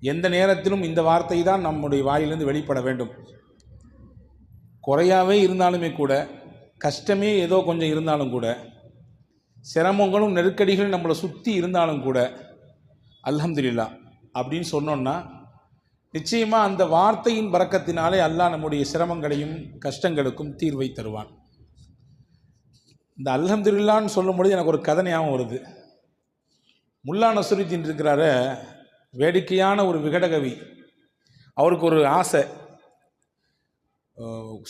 எந்த நேரத்திலும் இந்த வார்த்தை தான் நம்முடைய வாயிலிருந்து வெளிப்பட வேண்டும். குறையாவே இருந்தாலுமே கூட, கஷ்டமே ஏதோ கொஞ்சம் இருந்தாலும் கூட, சிரமங்களும் நெருக்கடிகளும் நம்மளை சுற்றி இருந்தாலும் கூட, அல்ஹம்துலில்லாஹ் அப்படின்னு சொன்னோன்னா நிச்சயமாக அந்த வார்த்தையின் பரக்கத்தினாலே அல்லாஹ் நம்முடைய சிரமங்களையும் கஷ்டங்களுக்கும் தீர்வை தருவான். இந்த அல்ஹம்துலில்லாஹ்னு சொல்லும்பொழுது எனக்கு ஒரு கதை ஞாபகம் வருது. முல்லா நஸ்ருதீன் இருக்கிறார, வேடிக்கையான ஒரு விகடகவி. அவருக்கு ஒரு ஆசை,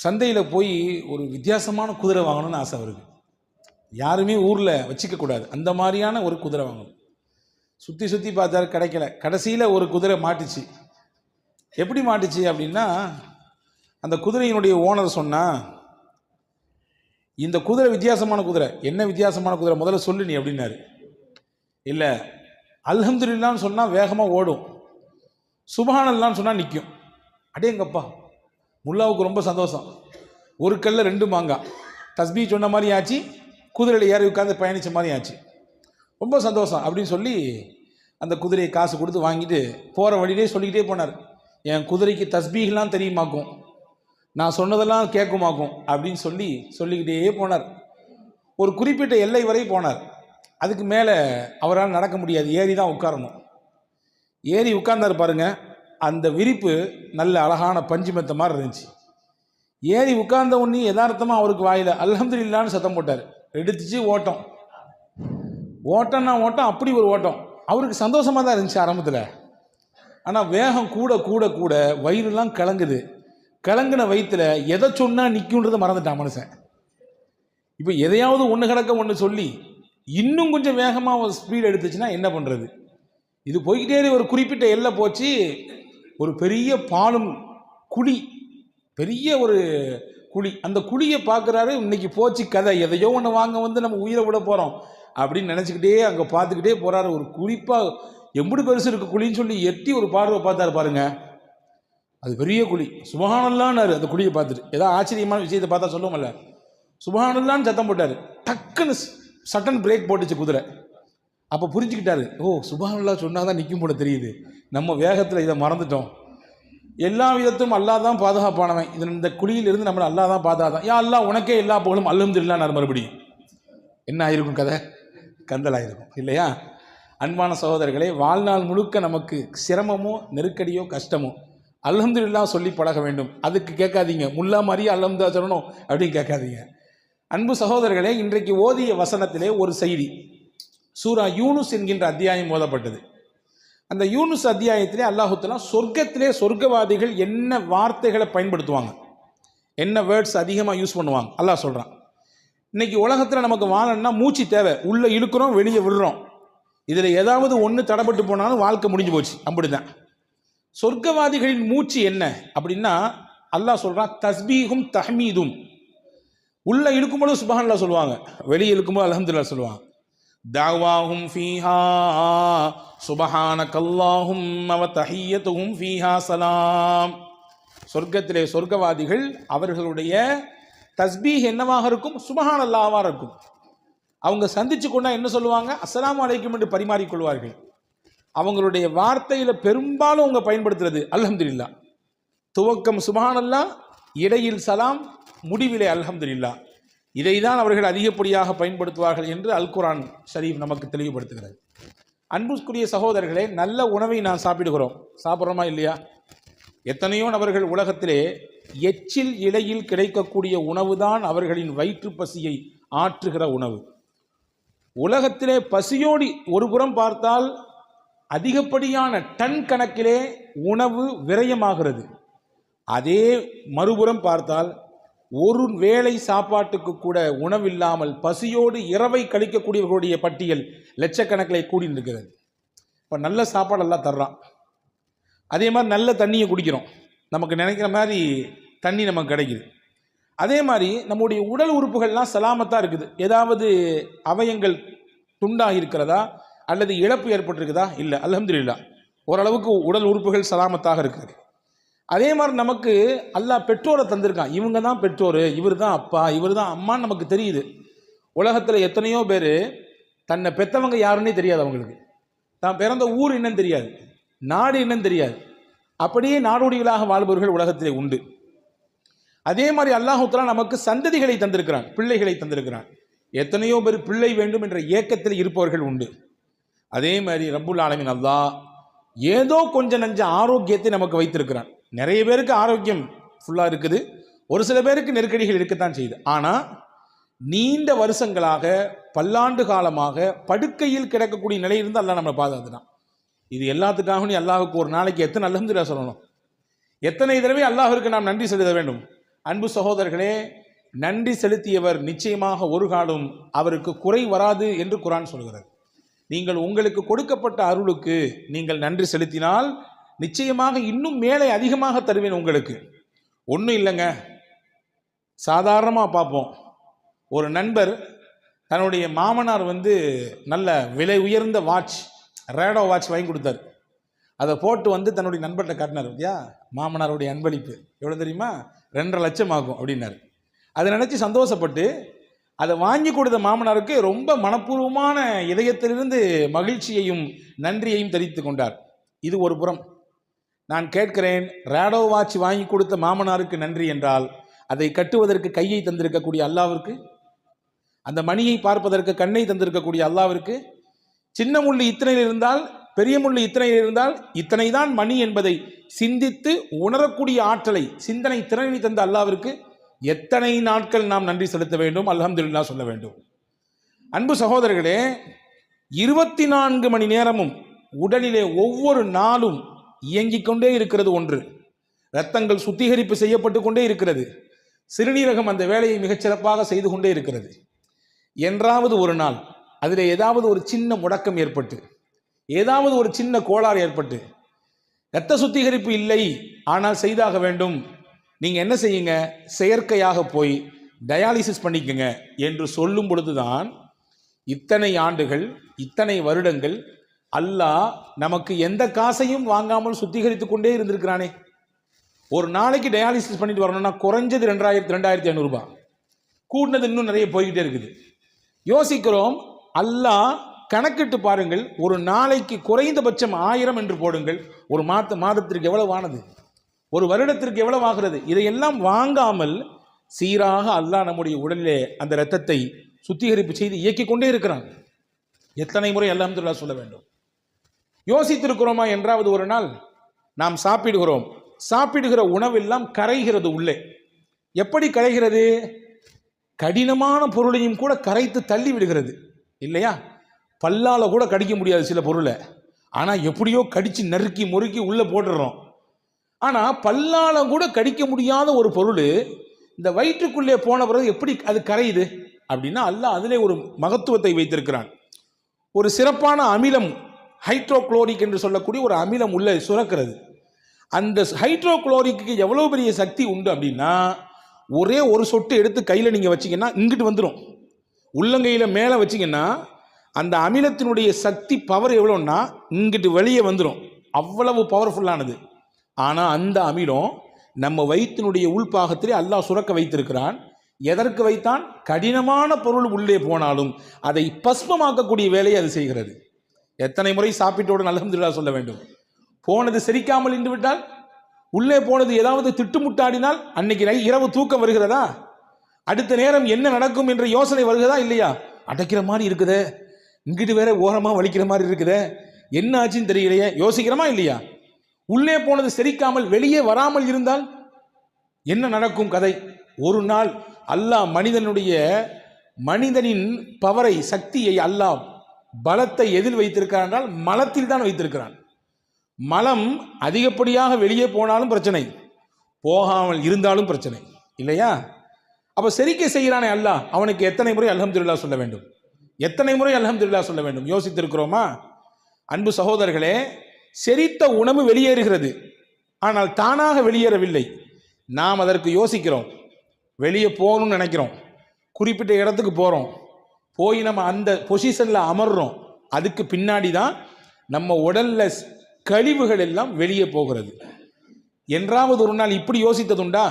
சந்தையில் போய் ஒரு வித்தியாசமான குதிரை வாங்கணும்னு ஆசை அவருக்கு. யாருமே ஊரில் வச்சுக்கக்கூடாது, அந்த மாதிரியான ஒரு குதிரை வாங்கணும். சுற்றி சுற்றி பார்த்தாரு, கிடைக்கல. கடைசியில் ஒரு குதிரை மாட்டுச்சு. எப்படி மாட்டுச்சு அப்படின்னா, அந்த குதிரையினுடைய ஓனர் சொன்னால், இந்த குதிரை வித்தியாசமான குதிரை. என்ன வித்தியாசமான குதிரை முதல்ல சொல்லு நீ அப்படின்னாரு. இல்லை, அல்ஹம்துலில்லாஹ்னு சொன்னால் வேகமாக ஓடும், சுப்ஹானல்லாஹ்னு சொன்னால் நிற்கும். அடேங்கப்பா, முல்லாவுக்கு ரொம்ப சந்தோஷம். ஒரு கல்ல ரெண்டு மாங்காய், தஸ்பீ சொன்ன மாதிரி ஆச்சு, குதிரையில் ஏறி உட்காந்து பயணித்த மாதிரி ஆச்சு. ரொம்ப சந்தோஷம் அப்படின்னு சொல்லி அந்த குதிரையை காசு கொடுத்து வாங்கிட்டு போகிற வழியிலே சொல்லிக்கிட்டே போனார், என் குதிரைக்கு தஸ்பீகெலாம் தெரியுமாக்கும், நான் சொன்னதெல்லாம் கேட்குமாக்கும் அப்படின்னு சொல்லிக்கிட்டே போனார். ஒரு குறிப்பிட்ட எல்லை வரை போனார். அதுக்கு மேலே அவரால் நடக்க முடியாது, ஏறி தான் உட்காரணும். ஏறி உட்கார்ந்தார் பாருங்க, அந்த விரிப்பு நல்ல அழகான பஞ்சு மெத்த மாதிரி இருந்துச்சு. ஏறி உட்கார்ந்த உடனே யதார்த்தமாக அவருக்கு வாயில் அல்ஹம்துலில்லாஹ்னு சத்தம் போட்டார். எடுத்துச்சு ஓட்டம். ஓட்டம்னா ஓட்டம், அப்படி ஒரு ஓட்டம். அவருக்கு சந்தோஷமாக தான் இருந்துச்சு ஆரம்பத்தில். ஆனால் வேகம் கூட கூட கூட வயிறுலாம் கலங்குது. கலங்கின வயிற்றில் எதை சொன்னால் நிற்குன்றதை மறந்துட்டான் மனுஷன். இப்போ எதையாவது ஒன்று கிடக்க ஒன்று சொல்லி இன்னும் கொஞ்சம் வேகமாக ஸ்பீடு எடுத்துச்சுன்னா என்ன பண்ணுறது? இது போய்கிட்டே ஒரு குறிப்பிட்ட எல்லை போச்சு. ஒரு பெரிய பாலும் குழி, பெரிய ஒரு குழி. அந்த குழியை பார்க்குறாரு. இன்னைக்கு போச்சு கதை, எதையோ ஒன்று வாங்க வந்து நம்ம உயிரை விட போகிறோம் அப்படின்னு நினச்சிக்கிட்டே அங்கே பார்த்துக்கிட்டே போகிறாரு. ஒரு குழிப்பாக எம்புடு பெருசு இருக்கு குழின்னு சொல்லி எட்டி ஒரு பார்வை பார்த்தாரு பாருங்க. அது பெரிய குழி. சுப்ஹானல்லாஹ்னாரு அந்த குழியை பார்த்துட்டு. ஏதாவது ஆச்சரியமான விஷயத்தை பார்த்தா சொல்லுவோம்ல, சுப்ஹானல்லாஹ்னு சத்தம் போட்டார். டக்குன்னு சட்டன் பிரேக் போட்டுச்சு குதிரை. அப்போ புரிஞ்சுக்கிட்டாரு, ஓ சுப்ஹானல்லாஹ் சொன்னால் தான் நிற்கும் போல தெரியுது, நம்ம வேகத்தில் இதை மறந்துட்டோம். எல்லா விதத்தும் அல்லாஹ் தான் பாதுகாப்பானவன். இந்த குழியிலிருந்து நம்மளை அல்லாஹ் தான் பாதுகாத்தான். யா அல்லாஹ் உனக்கே எல்லா புகழும், அல்ஹம்துலில்லாஹ். மறுபடியும் என்ன ஆயிருக்கும் கதை? கந்தலாயிருக்கும் இல்லையா? அன்பான சகோதரர்களே, வாழ்நாள் முழுக்க நமக்கு சிரமமோ நெருக்கடியோ கஷ்டமோ அல்ஹம்துலில்லாஹ் சொல்லி பழக வேண்டும். அதுக்கு கேட்காதீங்க முல்லா மாதிரியே அல்ஹம்துலில்லாஹ் சொல்லணும் அப்படின்னு கேட்காதீங்க. அன்பு சகோதரர்களே, இன்றைக்கு ஓதிய வசனத்திலே ஒரு செய்தி. சூரா யூனுஸ் என்கின்ற அத்தியாயம் ஓதப்பட்டது. அந்த யூனுஸ் அத்தியாயத்திலே அல்லாஹ் தஆலா சொர்க்கத்திலே சொர்க்கவாதிகள் என்ன வார்த்தைகளை பயன்படுத்துவாங்க, என்ன வேர்ட்ஸ் அதிகமாக யூஸ் பண்ணுவாங்க அல்லாஹ் சொல்கிறான். இன்னைக்கு உலகத்தில் நமக்கு வாழணும்னா மூச்சு தேவை. உள்ளே இழுக்கிறோம், வெளியே விடுறோம். இதில் ஏதாவது ஒன்று தடைப்பட்டு போனாலும் வாழ்க்கை முடிஞ்சு போச்சு. அப்படிதான் சொர்க்கவாதிகளின் மூச்சு என்ன அப்படின்னா, அல்லாஹ் சொல்கிறான் தஸ்பீஹும் தஹ்மீதும். உள்ளே இழுக்கும்போது சுப்ஹானல்லாஹ் சொல்லுவாங்க, வெளியே இழுக்கும்போது அல்ஹம்துலில்லாஹ் சொல்லுவாங்க. தாவாஹும் ஃபீஹா சுப்ஹானக்கல்லாஹும்ம வ தஹிய்யத்துஹும் ஃபீஹா சலாம். சொர்க்கத்திலே சொர்க்கவாதிகள் அவர்களுடைய தஸ்பீஹ் என்னவாக இருக்கும்? சுப்ஹானல்லாஹ்வாக இருக்கும். அவங்க சந்திச்சு கொண்டா என்ன சொல்லுவாங்க? அஸ்ஸலாமு அலைக்கும் என்று பரிமாறிக்கொள்வார்கள். அவங்களுடைய வார்த்தையில் பெரும்பாலும் அவங்க பயன்படுத்துறது அல்ஹம்துலில்லாஹ். துவக்கம் சுப்ஹானல்லாஹ், இடையில் சலாம், முடிவிலே அல்ஹம்துலில்லாஹ். இதை தான் அவர்கள் அதிகப்படியாக பயன்படுத்துவார்கள் என்று அல் குர்ஆன் ஷரீஃப் நமக்கு தெளிவுபடுத்துகிறது. அன்புக்குரிய சகோதரர்களே, நல்ல உணவை நான் சாப்பிட்றோமா இல்லையா? எத்தனையோ நபர்கள் உலகத்திலே எச்சில் இலையில் கிடைக்கக்கூடிய உணவு தான் அவர்களின் வயிற்று பசியை ஆற்றுகிற உணவு. உலகத்திலே பசியோடி ஒரு புறம் பார்த்தால் அதிகப்படியான டன் கணக்கிலே உணவு விரயமாகிறது. அதே மறுபுறம் பார்த்தால் ஒரு வேளை சாப்பாட்டுக்கு கூட உணவில்லாமல் பசியோடு இரவை கழிக்கக்கூடியவர்களுடைய பட்டியல் லட்சக்கணக்கில் கூடி இருக்கிறது. இப்போ நல்ல சாப்பாடெல்லாம் தர்றான், அதே மாதிரி நல்ல தண்ணியை குடிக்கிறோம், நமக்கு நினைக்கிற மாதிரி தண்ணி நமக்கு கிடைக்குது. அதே மாதிரி நம்முடைய உடல் உறுப்புகள்லாம் சலாமத்தாக இருக்குது. ஏதாவது அவயங்கள் துண்டாக இருக்கிறதா அல்லது இழப்பு ஏற்பட்டிருக்குதா? இல்லை, அல்ஹம்துலில்லாஹ். ஓரளவுக்கு உடல் உறுப்புகள் சலாமத்தாக இருக்குது. அதே மாதிரி நமக்கு அல்லாஹ் பெற்றோரை தந்திருக்கான். இவங்க தான் பெற்றோர், இவர் தான் அப்பா, இவர் தான் அம்மான்னு நமக்கு தெரியுது. உலகத்தில் எத்தனையோ பேர் தன்னை பெற்றவங்க யாருன்னே தெரியாது, அவங்களுக்கு தான் பிறந்த ஊர் என்னன்னு தெரியாது. நாடு என்னன்னு தெரியாது. அப்படியே நாடோடிகளாக வாழ்பவர்கள் உலகத்திலே உண்டு. அதே மாதிரி அல்லாஹ் தஆலா நமக்கு சந்ததிகளை தந்திருக்கிறான், பிள்ளைகளை தந்திருக்கிறான். எத்தனையோ பேர் பிள்ளை வேண்டும் என்ற ஏக்கத்தில் இருப்பவர்கள் உண்டு. அதே மாதிரி ரப்புல் ஆலமீன் அல்லாஹ் ஏதோ கொஞ்சம் நஞ்ச ஆரோக்கியத்தை நமக்கு வைத்திருக்கிறான். நிறைய பேருக்கு ஆரோக்கியம் ஃபுல்லாக இருக்குது, ஒரு சில பேருக்கு நெருக்கடிகள் இருக்கத்தான் செய்யுது. ஆனால் நீண்ட வருஷங்களாக பல்லாண்டு காலமாக படுக்கையில் கிடக்கக்கூடிய நிலையிலிருந்து அல்லாஹ் நம்மளை பாதுகாத்துட்டான். இது எல்லாத்துக்காகவும் நீ அல்லாஹுக்கு ஒரு நாளைக்கு எத்தனை அல்ஹம்துலில்லாஹ் சொல்லணும், எத்தனை தடவை அல்லாஹ்விற்கு நாம் நன்றி செலுத்த வேண்டும். அன்பு சகோதரர்களே, நன்றி செலுத்தியவர் நிச்சயமாக ஒரு காலம் அவருக்கு குறை வராது என்று குர்ஆன் சொல்கிறது. நீங்கள் உங்களுக்கு கொடுக்கப்பட்ட அருளுக்கு நீங்கள் நன்றி செலுத்தினால் நிச்சயமாக இன்னும் மேலே அதிகமாக தருவேன் உங்களுக்கு. ஒன்றும் இல்லைங்க, சாதாரணமாக பார்ப்போம். ஒரு நண்பர் தன்னுடைய மாமனார் நல்ல விலை உயர்ந்த வாட்ச், ரேடோ வாட்ச் வாங்கி கொடுத்தார். அதை போட்டு தன்னுடைய நண்பர்கிட்ட காட்டினார். இல்லையா, மாமனாருடைய அன்பளிப்பு எவ்வளோ தெரியுமா, 2.5 லட்சம் ஆகும் அப்படின்னாரு. அதை நினச்சி சந்தோஷப்பட்டு அதை வாங்கி கொடுத்த மாமனாருக்கு ரொம்ப மனப்பூர்வமான இதயத்திலிருந்து மகிழ்ச்சியையும் நன்றியையும் தெரிவித்து கொண்டார். இது ஒரு புறம். நான் கேட்கிறேன், ரேடோ வாட்ச் வாங்கி கொடுத்த மாமனாருக்கு நன்றி என்றால் அதை கட்டுவதற்கு கையை தந்திருக்கக்கூடிய அல்லாவிற்கு, அந்த மணியை பார்ப்பதற்கு கண்ணை தந்திருக்கக்கூடிய அல்லாவிற்கு, சின்ன முள்ளு இத்தனையில் இருந்தால் பெரிய முள்ளு இத்தனையில் இருந்தால் இத்தனை தான் மணி என்பதை சிந்தித்து உணரக்கூடிய ஆற்றலை, சிந்தனை திறனை தந்த அல்லாவிற்கு எத்தனை நாட்கள் நாம் நன்றி செலுத்த வேண்டும், அல்ஹம்துலில்லாஹ் சொல்ல வேண்டும். அன்பு சகோதரர்களே, 24 மணி நேரமும் உடலிலே ஒவ்வொரு நாளும் இயங்கிக் கொண்டே இருக்கிறது ஒன்று. இரத்தங்கள் சுத்திகரிப்பு செய்யப்பட்டு கொண்டே இருக்கிறது. சிறுநீரகம் அந்த வேலையை மிகச்சிறப்பாக செய்து கொண்டே இருக்கிறது. என்றாவது ஒரு நாள் அதில் ஏதாவது ஒரு சின்ன முடக்கம் ஏற்பட்டு, ஏதாவது ஒரு சின்ன கோளாறு ஏற்பட்டு, இரத்த சுத்திகரிப்பு இல்லை ஆனால் செய்தாக வேண்டும், நீங்கள் என்ன செய்யுங்க, செயற்கையாக போய் டயாலிசிஸ் பண்ணிக்கங்க என்று சொல்லும் பொழுதுதான் இத்தனை ஆண்டுகள், இத்தனை வருடங்கள் அல்லாஹ் நமக்கு எந்த காசையும் வாங்காமல் சுத்திகரித்து கொண்டே இருந்திருக்கிறானே. ஒரு நாளைக்கு டயாலிசிஸ் பண்ணிட்டு வரணும்னா குறைஞ்சது 2500 ரூபாய், கூட்டினது இன்னும் நிறைய போய்கிட்டே இருக்குது. யோசிக்கிறோம், அல்லாஹ் கணக்கிட்டு பாருங்கள், ஒரு நாளைக்கு குறைந்தபட்சம் 1000 என்று போடுங்கள், ஒரு மாதத்திற்கு எவ்வளவு ஆனது, ஒரு வருடத்திற்கு எவ்வளவு ஆகிறது. இதையெல்லாம் வாங்காமல் சீராக அல்லாஹ் நம்முடைய உடலிலே அந்த இரத்தத்தை சுத்திகரிப்பு செய்து இயக்கிக் கொண்டே இருக்கிறான். எத்தனை முறை அல்ஹம்துலில்லாஹ் சொல்ல வேண்டும். யோசித்திருக்கிறோமா? என்றாவது ஒரு நாள் நாம் சாப்பிடுகிறோம், சாப்பிடுகிற உணவெல்லாம் கரைகிறது உள்ளே. எப்படி கரைகிறது? கடினமான பொருளையும் கூட கரைத்து தள்ளி விடுகிறது இல்லையா? பல்லால கூட கடிக்க முடியாது சில பொருளை, ஆனால் எப்படியோ கடிச்சு நறுக்கி முறுக்கி உள்ளே போட்டுடுறோம். ஆனால் பல்லால கூட கடிக்க முடியாத ஒரு பொருள் இந்த வயிற்றுக்குள்ளே போன பிறகு எப்படி அது கரையுது அப்படின்னா, அல்லாஹ் அதிலே ஒரு மகத்துவத்தை வைத்திருக்கிறான். ஒரு சிறப்பான அமிலம், ஹைட்ரோக்ளோரிக் என்று சொல்லக்கூடிய ஒரு அமிலம் உள்ளே சுரக்கிறது. அந்த ஹைட்ரோக்ளோரிக்கு எவ்வளோ பெரிய சக்தி உண்டு அப்படின்னா, ஒரே ஒரு சொட்டு எடுத்து கையில் நீங்கள் வச்சிங்கன்னா இங்கிட்டு வந்துடும். உள்ளங்கையில் மேலே வச்சிங்கன்னா அந்த அமிலத்தினுடைய சக்தி பவர் எவ்வளோன்னா இங்கிட்டு வெளியே வந்துடும். அவ்வளவு பவர்ஃபுல்லானது. ஆனால் அந்த அமிலம் நம்ம வயிற்றினுடைய உள்பாகத்திலே அல்லாஹ் சுரக்க வைத்திருக்கிறான். எதற்கு வைத்தான்? கடினமான பொருள் உள்ளே போனாலும் அதை பஸ்மமாக்கக்கூடிய வேலையை அது செய்கிறது. எத்தனை முறை சாப்பிட்டோடு அல்ஹம்துலில்லாஹ் சொல்ல வேண்டும். போனது செரிக்காமல் நின்று விட்டால், உள்ளே போனது ஏதாவது திட்டுமுட்டாடினால் அன்னைக்கு இரவு தூக்கம் வருகிறதா? அடுத்த நேரம் என்ன நடக்கும் என்ற யோசனை வருகிறதா இல்லையா? அடைக்கிற மாதிரி இருக்குதே, இங்கிட்டு வேற ஓரமாக வலிக்கிற மாதிரி இருக்குதே, என்ன ஆச்சுன்னு தெரியலையே, யோசிக்கிறோமா இல்லையா? உள்ளே போனது செரிக்காமல் வெளியே வராமல் இருந்தால் என்ன நடக்கும் கதை? ஒரு நாள் அல்லாஹ் மனிதனின் பவரை, சக்தியை, அல்லாஹ் பலத்தை எதில் வைத்திருக்கிறான் என்றால் மலத்தில் தான் வைத்திருக்கிறான். மலம் அதிகப்படியாக வெளியே போனாலும் பிரச்சனை, போகாமல் இருந்தாலும் பிரச்சனை இல்லையா? அப்போ செரிக்க செய்கிறானே அல்லாஹ், அவனுக்கு எத்தனை முறை அல்ஹம்துலில்லாஹ் சொல்ல வேண்டும், எத்தனை முறை அல்ஹம்துலில்லாஹ் சொல்ல வேண்டும்? யோசித்திருக்கிறோமா? அன்பு சகோதரர்களே, செரித்த உணவு வெளியேறுகிறது, ஆனால் தானாக வெளியேறவில்லை. நாம் அதற்கு யோசிக்கிறோம், வெளியே போகணும்னு நினைக்கிறோம், குறிப்பிட்ட இடத்துக்கு போகிறோம், போய் நம்ம அந்த பொசிஷனில் அமர்றோம். அதுக்கு பின்னாடி தான் நம்ம உடலில் கழிவுகள் எல்லாம் வெளியே போகிறது. என்றாவது ஒரு நாள் இப்படி யோசித்ததுண்டா?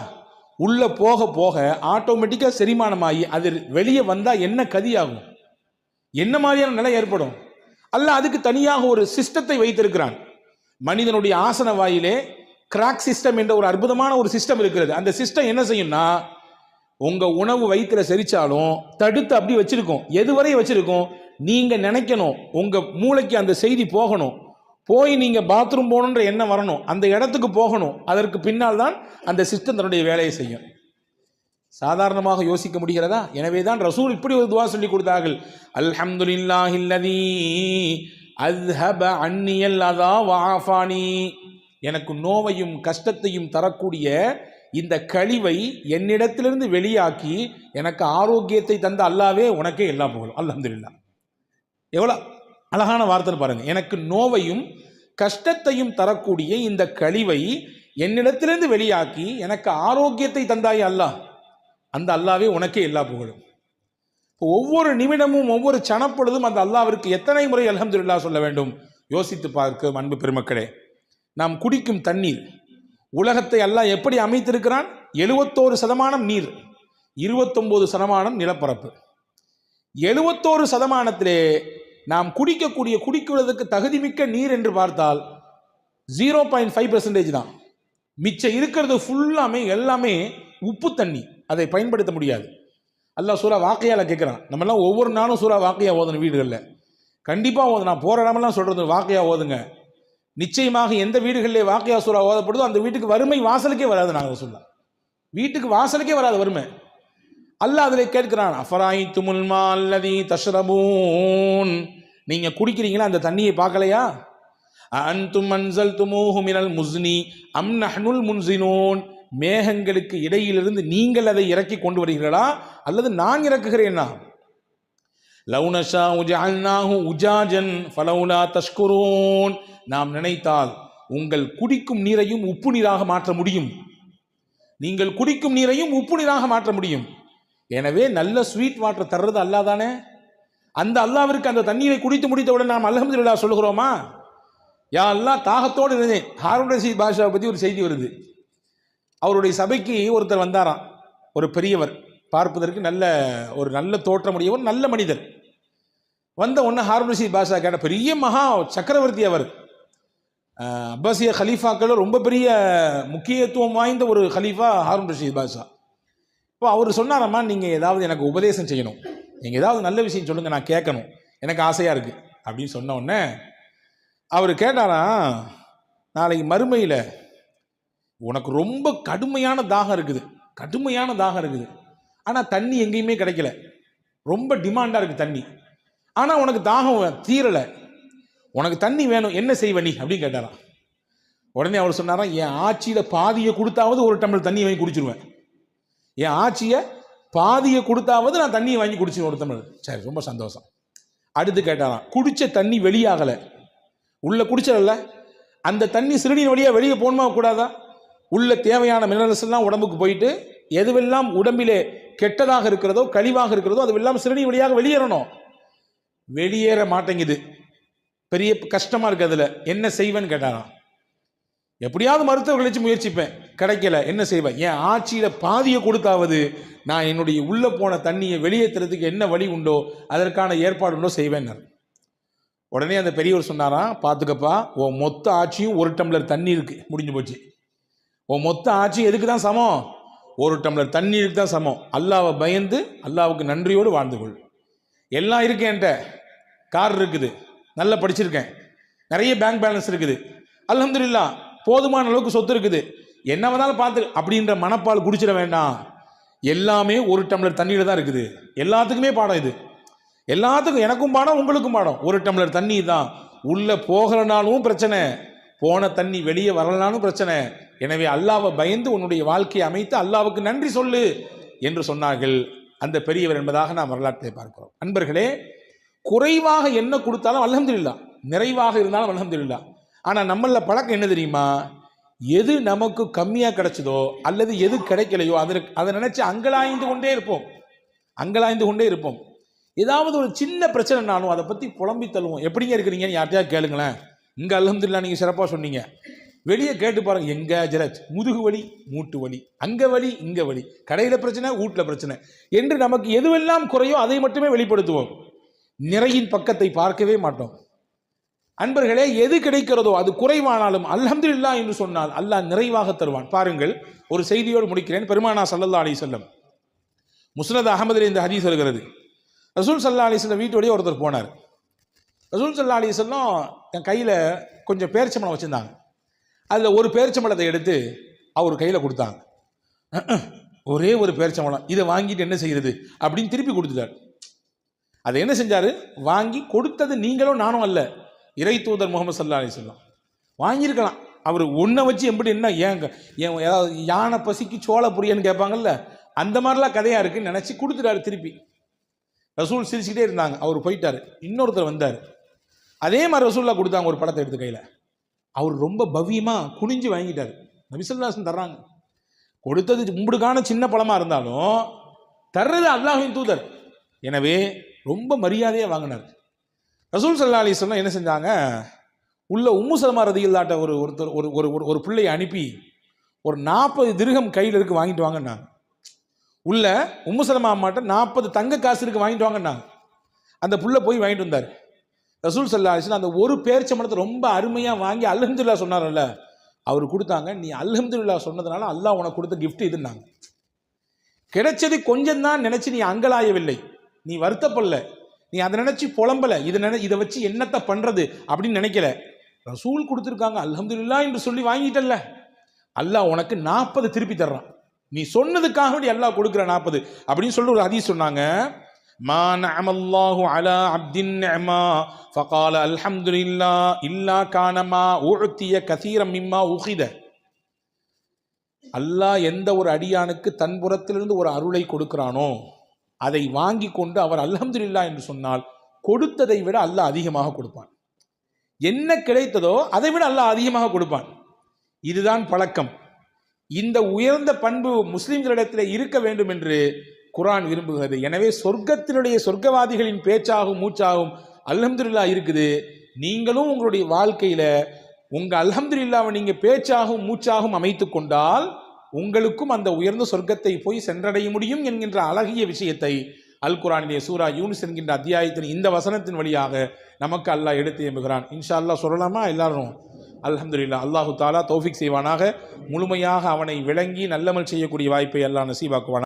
உள்ளே போக போக ஆட்டோமேட்டிக்காக செரிமானமாகி அது வெளியே வந்தால் என்ன கதியாகும், என்ன மாதிரியான நிலை ஏற்படும்? அல்ல அதுக்கு தனியாக ஒரு சிஸ்டத்தை வைத்திருக்கிறான். மனிதனுடைய ஆசன வாயிலே கிராக் சிஸ்டம் என்ற ஒரு அற்புதமான ஒரு சிஸ்டம் இருக்கிறது. அந்த சிஸ்டம் என்ன செய்யும்னா, உங்க உணவு வயிற்றுல செரிச்சாலும் தடுத்து அப்படி வச்சிருக்கும். எதுவரை வச்சிருக்கும்? நீங்க நினைக்கணும், உங்க மூளைக்கு அந்த செய்தி போகணும், போய் நீங்க பாத்ரூம் போகணுன்ற எண்ணம் வரணும், அந்த இடத்துக்கு போகணும். அதற்கு பின்னால் தான் அந்த சிஸ்டம் தன்னுடைய வேலையை செய்யும். சாதாரணமாக யோசிக்க முடிகிறதா? எனவே தான் ரசூல் இப்படி ஒரு துவா சொல்லி கொடுத்தார்கள். அல்ஹம்துலில்லாஹில்லதீ அஸ்ஹப அன்னியல் அதா வஆஃபானி. எனக்கு நோவையும் கஷ்டத்தையும் தரக்கூடிய இந்த கழிவை என்னிடத்திலிருந்து வெளியாக்கி எனக்கு ஆரோக்கியத்தை தந்த அல்லாவே உனக்கே எல்லா புகழும். அல்ஹம்துலில்லாஹ். எவ்வளோ அழகான வார்த்தை பாருங்க. எனக்கு நோவையும் கஷ்டத்தையும் தரக்கூடிய இந்த கழிவை என்னிடத்திலிருந்து வெளியாக்கி எனக்கு ஆரோக்கியத்தை தந்தாய் அல்லாஹ், அந்த அல்லாவே உனக்கே எல்லா புகழும். ஒவ்வொரு நிமிடமும் ஒவ்வொரு சனப்பொழுதும் அந்த அல்லாவிற்கு எத்தனை முறை அல்ஹம்துலில்லாஹ் சொல்ல வேண்டும்? யோசித்து பார்க்க அன்பு பெருமக்களே. நாம் குடிக்கும் தண்ணீர், உலகத்தை அல்லாஹ் எப்படி அமைத்திருக்கிறான்? 71% நீர், 29% நிலப்பரப்பு. 71%, நாம் குடிக்குவதற்கு தகுதிமிக்க நீர் என்று பார்த்தால் 0.5% தான். மிச்சம் இருக்கிறது ஃபுல்லாமே எல்லாமே உப்பு தண்ணி, அதை பயன்படுத்த முடியாது. அல்லாஹ் சூரா வாக்கையால கேட்குறான். நம்மெல்லாம் ஒவ்வொரு நாளும் சூரா வாக்கையா ஓதணும் வீடுகளில், கண்டிப்பாக ஓது. நான் போகிற இடமெல்லாம் சொல்கிறது வாக்கையா ஓதுங்க. நிச்சயமாக எந்த வீடுகளிலே வாக்கையா சூரா ஓதப்படுதோ அந்த வீட்டுக்கு வறுமை வாசலுக்கே வராது. நாங்கள் சொல்லலாம், வீட்டுக்கு வாசலுக்கே வராது வறுமை. அல்லாஹ் அதில் கேட்கிறான், அஃபராயித்துமுல் மா அல்லதீ தஷ்ரபூன். நீங்க குடிக்கிறீங்களா அந்த தண்ணியை பார்க்கலையா? அன்தும் அன்ஸல்துமூஹு மினல் முஸ்னி அம் நஹ்னுல் முன்ஸினூன். மேகங்களுக்கு இடையிலிருந்து நீங்கள் அதை இறக்கி கொண்டு வருகிறீர்களா அல்லது நான் இறக்குகிறேனா? லவ் நஷாஉ ஜஅல்நாஹு உஜாஜன் ஃபலௌலா தஷ்குரூன். நாம் நினைத்தால் உங்கள் குடிக்கும் நீரையும் உப்பு நீராக மாற்ற முடியும். நீங்கள் குடிக்கும் நீரையும் உப்பு நீராக மாற்ற முடியும். எனவே நல்ல ஸ்வீட் வாட்டர் தர்றது அல்லாஹ் தானே. அந்த அல்லாவிற்கு அந்த தண்ணீரை குடித்து முடித்தவுடன் நாம் அல்ஹம்துலில்லாஹ் சொல்லுகிறோமா? யா அல்லாஹ், தாகத்தோடு இருந்தேன். ஹாரூன் ரஷீத் பாஷாவை பற்றி ஒரு செய்தி வருது. அவருடைய சபைக்கு ஒருத்தர் வந்தாராம், ஒரு பெரியவர், பார்ப்பதற்கு நல்ல தோற்றமுடையவர், நல்ல மனிதர். வந்த உடனே ஹாரூன் ரஷீத் பாஷா கேட்ட, பெரிய மகா சக்கரவர்த்தி அவர், அப்பாசிய ஹலீஃபாக்கள் ரொம்ப பெரிய முக்கியத்துவம் வாய்ந்த ஒரு ஹலீஃபா ஹாரூன் ரஷீத் பாஷா. இப்போ அவர் சொன்னாரம்மா, நீங்கள் ஏதாவது எனக்கு உபதேசம் செய்யணும், நீங்கள் ஏதாவது நல்ல விஷயம் சொல்லுங்கள், நான் கேட்கணும், எனக்கு ஆசையாக இருக்குது அப்படின்னு சொன்ன உடனே அவர் கேட்டாராம், நாளைக்கு மறுமையில் உனக்கு ரொம்ப கடுமையான தாகம் இருக்குது, ஆனால் தண்ணி எங்கேயுமே கிடைக்கல, ரொம்ப டிமாண்டாக இருக்குது தண்ணி, ஆனால் உனக்கு தாகம் தீரலை, உனக்கு தண்ணி வேணும், என்ன செய்வ நீ அப்படின்னு கேட்டாராம். உடனே அவர் சொன்னாராம், என் ஆட்சியில் பாதியை கொடுத்தாவது ஒரு டம்ளர் தண்ணி வாங்கி குடிச்சிருவேன், என் ஆட்சியை பாதியை கொடுத்தாவது நான் தண்ணியை வாங்கி குடிச்சிருவேன் ஒரு டம்ளர். சரி, ரொம்ப சந்தோஷம். அடுத்து கேட்டாராம், குடித்த தண்ணி வெளியாகலை, உள்ள குடிச்சல அந்த தண்ணி சிறுநீர் வழியாக வெளியே போகணுமா கூடாதா? உள்ள தேவையான மினரல்ஸ் எல்லாம் உடம்புக்கு போயிட்டு எதுவெல்லாம் உடம்பிலே கெட்டதாக இருக்கிறதோ கழிவாக இருக்கிறதோ அதுவெல்லாம் சிறுநீர் வழியாக வெளியேறணும், வெளியேற மாட்டேங்குது, பெரிய கஷ்டமா இருக்கு, அதுல என்ன செய்வேன்னு கேட்டாராம். எப்படியாவது மருத்துவர்கள் வச்சு முயற்சிப்பேன், கிடைக்கல, என்ன செய்வேன்? என் ஆட்சியில பாதியை கொடுத்தாவது நான் என்னுடைய உள்ள போன தண்ணியை வெளியேற்றுறதுக்கு என்ன வழி உண்டோ அதற்கான ஏற்பாடு உண்டோ செய்வேன். உடனே அந்த பெரியவர் சொன்னாராம், பார்த்துக்கப்பா, உன் மொத்த ஆட்சியும் ஒரு டம்ளர் தண்ணி இருக்கு, முடிஞ்சு போச்சு. உன் மொத்த ஆட்சி எதுக்கு தான் சமம்? ஒரு டம்ளர் தண்ணீருக்கு தான் சமம். அல்லாவை பயந்து அல்லாவுக்கு நன்றியோடு வாழ்ந்து கொள். எல்லாம் இருக்கு, என்கிட்ட கார் இருக்குது, நல்லா படிச்சிருக்கேன், நிறைய பேங்க் பேலன்ஸ் இருக்குது, அல்ஹம்துலில்லாஹ் போதுமான அளவுக்கு சொத்து இருக்குது, என்ன வந்தாலும் பார்த்து அப்படின்ற மனப்பால் குடிச்சிட வேண்டாம். எல்லாமே ஒரு டம்ளர் தண்ணியில் தான் இருக்குது. எல்லாத்துக்குமே பாடம் இது, எல்லாத்துக்கும், எனக்கும் பாடம் உங்களுக்கும் பாடம். ஒரு டம்ளர் தண்ணி தான், உள்ள போகலனாலும் பிரச்சனை, போன தண்ணி வெளியே வரலனாலும் பிரச்சனை. எனவே அல்லாவை பயந்து உன்னுடைய வாழ்க்கையை அமைத்து அல்லாவுக்கு நன்றி சொல்லு என்று சொன்னார்கள் அந்த பெரியவர் என்பதாக நாம் வரலாற்றை பார்க்கிறோம். அன்பர்களே, குறைவாக என்ன கொடுத்தாலும் அல்ஹம்துலில்லாஹ், நிறைவாக இருந்தாலும் அல்ஹம்துலில்லாஹ். ஆனால் நம்மள பழக்கம் என்ன தெரியுமா? எது நமக்கு கம்மியாக கிடைச்சதோ அல்லது எது கிடைக்கலையோ அதை நினைச்சு அங்கலாய்ந்து கொண்டே இருப்போம். ஏதாவது ஒரு சின்ன பிரச்சனைனாலும் அதை பற்றி புலம்பி தள்ளுவோம். எப்படிங்க இருக்கிறீங்கன்னு யார்ட்டையா கேளுங்களேன். இங்கே அல்ஹம்துலில்லாஹ் நீங்கள் சிறப்பாக சொன்னீங்க, வெளியே கேட்டு பாருங்க, எங்க ஜரத், முதுகு வலி, மூட்டு வலி, அங்க வலி, இங்க வலி, கடையில் பிரச்சனை, வீட்டில் பிரச்சனை என்று நமக்கு எதுவெல்லாம் குறையோ அதை மட்டுமே வெளிப்படுத்துவோம். நிறையின் பக்கத்தை பார்க்கவே மாட்டோம். அன்பர்களே, எது கிடைக்கிறதோ அது குறைவானாலும் அல்ஹம்துலில்லாஹ் என்று சொன்னால் அல்லாஹ் நிறைவாக தருவான். பாருங்கள், ஒரு செய்தியோடு முடிக்கிறேன். பெருமானார் ஸல்லல்லாஹு அலைஹி வஸல்லம் முஸ்னத் அஹமதில் இந்த ஹதீஸ் வருகிறது. ரசூல் ஸல்லல்லாஹு அலைஹி வஸல்லம் வீட்டோடய ஒருத்தர் போனார். ரசூல் ஸல்லல்லாஹு அலைஹி வஸல்லம் என் கையில் கொஞ்சம் பேரிச்சம்பழம் வச்சுருந்தாங்க. அதில் ஒரு பேரிச்சம்பழத்தை எடுத்து அவர் கையில் கொடுத்தாங்க. ஒரே ஒரு பேரிச்சம்பழம், இதை வாங்கிட்டு என்ன செய்கிறது அப்படின்னு திருப்பி கொடுத்துட்டார். அதை என்ன செஞ்சார்? வாங்கி கொடுத்தது நீங்களும் நானும் அல்ல, இறை தூதர் முகமது ஸல்லல்லாஹு அலைஹி வஸல்லம். வாங்கியிருக்கலாம். அவர் ஒன்றை வச்சு எப்படி என்ன ஏங்க ஏதாவது யானை பசிக்கு சோள புரியன்னு கேட்பாங்கல்ல, அந்த மாதிரிலாம் கதையாக இருக்குன்னு நினச்சி கொடுத்துட்டாரு திருப்பி. ரசூல் சிரிச்சுக்கிட்டே இருந்தாங்க. அவர் போயிட்டார். இன்னொருத்தர் வந்தார். அதே மாதிரி ரசூல்லா கொடுத்தாங்க ஒரு பழத்தை எடுத்து கையில். அவர் ரொம்ப பவ்யமாக குனிஞ்சு வாங்கிட்டார். நபி ஸல்லல்லாஹு அலைஹி வஸல்லம் தர்றாங்க. கொடுத்தது உங்களுக்கான சின்ன பழமாக இருந்தாலும் தர்றது அல்லாஹ்வின் தூதர். எனவே ரொம்ப மரியாதையாக வாங்கினார். ரசூல் ஸல்லல்லாஹு அலைஹி வஸல்லம் என்ன செஞ்சாங்க? உள்ள உம்மு சலமா ரதியல்லாஹு ஒருத்தர் ஒரு பிள்ளையை அனுப்பி ஒரு 40 திர்ஹம் கையில் இருக்கு வாங்கிட்டு வாங்கினாங்க. உள்ள உம்மு சலமா அம்மாட்ட 40 தங்க காசு இருக்கு வாங்கிட்டு வாங்கினாங்க. அந்த புள்ள போய் வாங்கிட்டு வந்தார். ரசூல் ஸல்லல்லாஹு அலைஹி வஸல்லம் அந்த ஒரு பேரிச்சம்பழத்தை ரொம்ப அருமையாக வாங்கி அல்ஹம்துலில்லாஹ் சொன்னார்ல, அவர் கொடுத்தாங்க. நீ அல்ஹம்துலில்லாஹ் சொன்னதுனால அல்லாஹ் உனக்கு கொடுத்த கிஃப்ட் இதுன்னாங்க. கிடைச்சது கொஞ்சம் தான் நினைச்சு நீ அங்கலாயவில்லை, நீ வருத்தப்படல, நீ அதை நினைச்சு புலம்பல, இதை வச்சு என்னத்தை பண்றது அப்படின்னு நினைக்கல. ரசூல் கொடுத்துருக்காங்க அல்ஹம்துலில்லாஹ் என்று சொல்லி வாங்கிட்டல்ல, அல்லாஹ் உனக்கு 40 திருப்பி தர்றான். நீ சொன்னதுக்காக வேண்டி அல்லாஹ் கொடுக்குற 40 அப்படின்னு சொல்லி ஒரு ஹதீஸ் சொன்னாங்க. மா நஅமல்லாஹு அலா அப்தின் நிஅமா ஃபகால அல்ஹம்துலில்லாஹ் இல்லா கானமா உஅதிய கஸீரம் மிம்மா உகித. அல்லாஹ் எந்த ஒரு அடியானுக்கு தன் புறத்திலிருந்து ஒரு அருளை கொடுக்கிறானோ அதை வாங்கி கொண்டு அவர் அல்ஹம்துலில்லாஹ் என்று சொன்னால் கொடுத்ததை விட அல்லாஹ் அதிகமாக கொடுப்பான். என்ன கிடைத்ததோ அதை விட அல்லாஹ் அதிகமாக கொடுப்பான். இதுதான் பழக்கம். இந்த உயர்ந்த பண்பு முஸ்லிம்களிடத்தில் இருக்க வேண்டும் என்று குர்ஆன் விரும்புகிறது. எனவே சொர்க்கவாதிகளின் பேச்சாகும் மூச்சாகும் அல்ஹம்துலில்லாஹ் இருக்குது. நீங்களும் உங்களுடைய வாழ்க்கையில உங்க அல்ஹம்துலில்லாஹ்வை நீங்க பேச்சாகும் மூச்சாகும் அமைத்து கொண்டால் உங்களுக்கும் அந்த உயர்ந்த சொர்க்கத்தை போய் சென்றடைய முடியும் என்கின்ற அழகிய விஷயத்தை அல் குர்ஆனிலே சூரா யூனுஸ் என்கின்ற அத்தியாயத்தின் இந்த வசனத்தின் வழியாக நமக்கு அல்லாஹ் எடுத்து எம்புகிறான். இன்ஷா அல்லாஹ் சொல்லலாமா எல்லாரும்? அல்ஹம்துலில்லாஹ். அல்லாஹு தஆலா தௌஃபீக் செய்வானாக. முழுமையாக அவனை விளங்கி நல்லமல் செய்யக்கூடிய வாய்ப்பை அல்லாஹ் நசீபாக்குவான்.